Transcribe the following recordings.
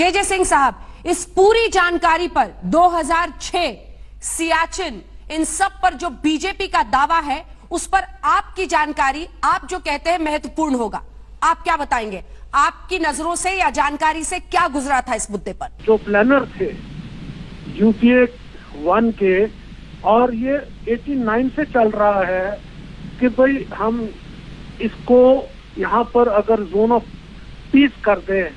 जे सिंह साहब, इस पूरी जानकारी पर 2006 सियाचिन इन सब पर जो बीजेपी का दावा है उस पर आपकी जानकारी, आप जो कहते हैं महत्वपूर्ण होगा, आप क्या बताएंगे? आपकी नजरों से या जानकारी से क्या गुजरा था इस मुद्दे पर? जो प्लानर थे यूपीए 1 के, और ये 89 से चल रहा है कि भाई हम इसको यहाँ पर अगर जोन ऑफ पीस कर दें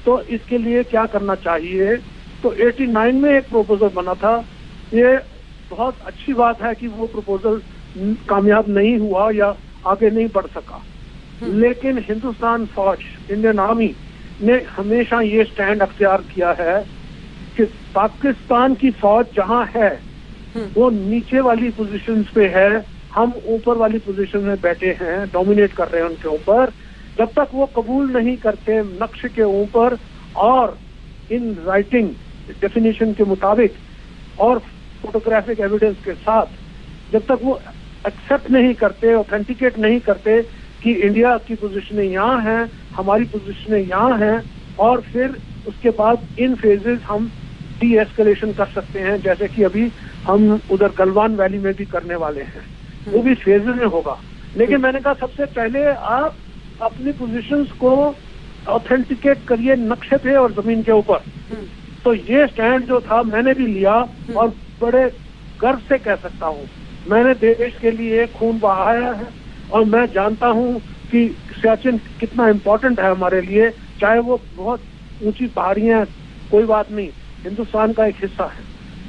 तो इसके लिए क्या करना चाहिए। तो 89 में एक प्रपोजल बना था। ये बहुत अच्छी बात है कि वो प्रपोजल कामयाब नहीं हुआ या आगे नहीं बढ़ सका, लेकिन हिंदुस्तान फौज, इंडियन आर्मी ने हमेशा ये स्टैंड अख्तियार किया है कि पाकिस्तान की फौज जहां है वो नीचे वाली पोजीशंस पे है, हम ऊपर वाली पोजीशन में बैठे हैं, डोमिनेट कर रहे हैं उनके ऊपर। जब तक वो कबूल नहीं करते नक्शे के ऊपर और इन राइटिंग डेफिनेशन के मुताबिक और फोटोग्राफिक एविडेंस के साथ, जब तक वो एक्सेप्ट नहीं करते, ऑथेंटिकेट नहीं करते कि इंडिया की पोजीशनें यहाँ हैं, हमारी पोजीशनें यहाँ हैं, और फिर उसके बाद इन फेजेस हम डी एस्केलेशन कर सकते हैं, जैसे कि अभी हम उधर गलवान वैली में भी करने वाले हैं। वो भी फेजेस में होगा। लेकिन मैंने कहा सबसे पहले आप अपनी पोजीशंस को ऑथेंटिकेट करिए नक्शे पे और जमीन के ऊपर। तो ये स्टैंड जो था मैंने भी लिया, और बड़े गर्व से कह सकता हूँ मैंने देश के लिए खून बहाया है, और मैं जानता हूँ कि सियाचिन कितना इम्पोर्टेंट है हमारे लिए। चाहे वो बहुत ऊंची पहाड़ियां, कोई बात नहीं, हिंदुस्तान का एक हिस्सा है।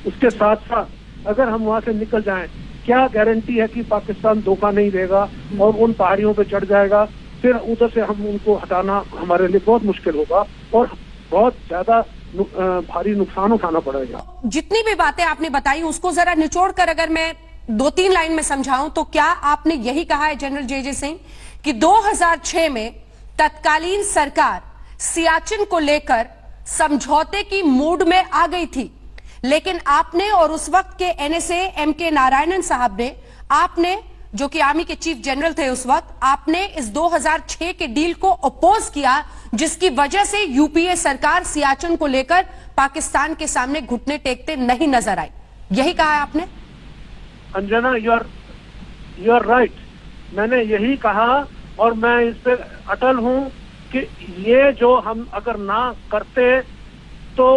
उसके साथ साथ अगर हम वहां से निकल जाएं, क्या गारंटी है कि पाकिस्तान धोखा नहीं देगा और उन पहाड़ियों पे चढ़ जाएगा। फिर उधर से हम उनको हटाना हमारे लिए बहुत मुश्किल होगा और बहुत ज्यादा भारी नुकसान उठाना पड़ेगा। जितनी भी बातें आपने बताई उसको जरा निचोड़ कर अगर मैं 2-3 लाइन में समझाऊं तो क्या आपने यही कहा है जनरल जे सिंह कि 2006 में तत्कालीन सरकार सियाचिन को लेकर समझौते की मूड में आ गई थी, लेकिन आपने और उस वक्त के एनएसए एमके नारायणन साहब ने, आपने जो कि आर्मी के चीफ जनरल थे उस वक्त, आपने इस 2006 के डील को अपोज किया, जिसकी वजह से यूपीए सरकार सियाचिन को लेकर पाकिस्तान के सामने घुटने टेकते नहीं नजर आई। यही कहा है आपने? Anjana, you are right. मैंने यही कहा और मैं इस पे अटल हूं कि ये जो हम अगर ना करते तो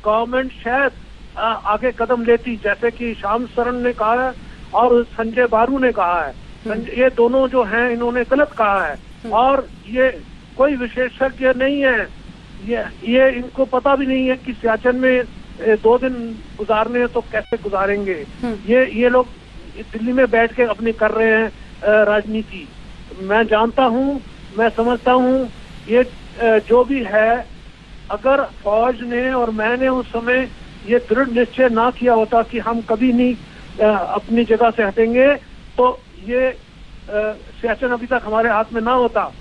गवर्नमेंट शायद आगे कदम लेती, जैसे कि श्याम शरण ने कहा है और संजय बारू ने कहा है। ये दोनों जो हैं इन्होंने गलत कहा है, और ये कोई विशेषज्ञ नहीं है, ये इनको पता भी नहीं है कि सियाचिन में 2 दिन गुजारने तो कैसे गुजारेंगे। ये लोग दिल्ली में बैठ के अपनी कर रहे हैं राजनीति। मैं जानता हूँ, मैं समझता हूँ, ये जो भी है, अगर फौज ने और मैंने उस समय ये दृढ़ निश्चय ना किया होता कि हम कभी नहीं अपनी जगह से हटेंगे, तो ये सियाचिन अभी तक हमारे हाथ में ना होता।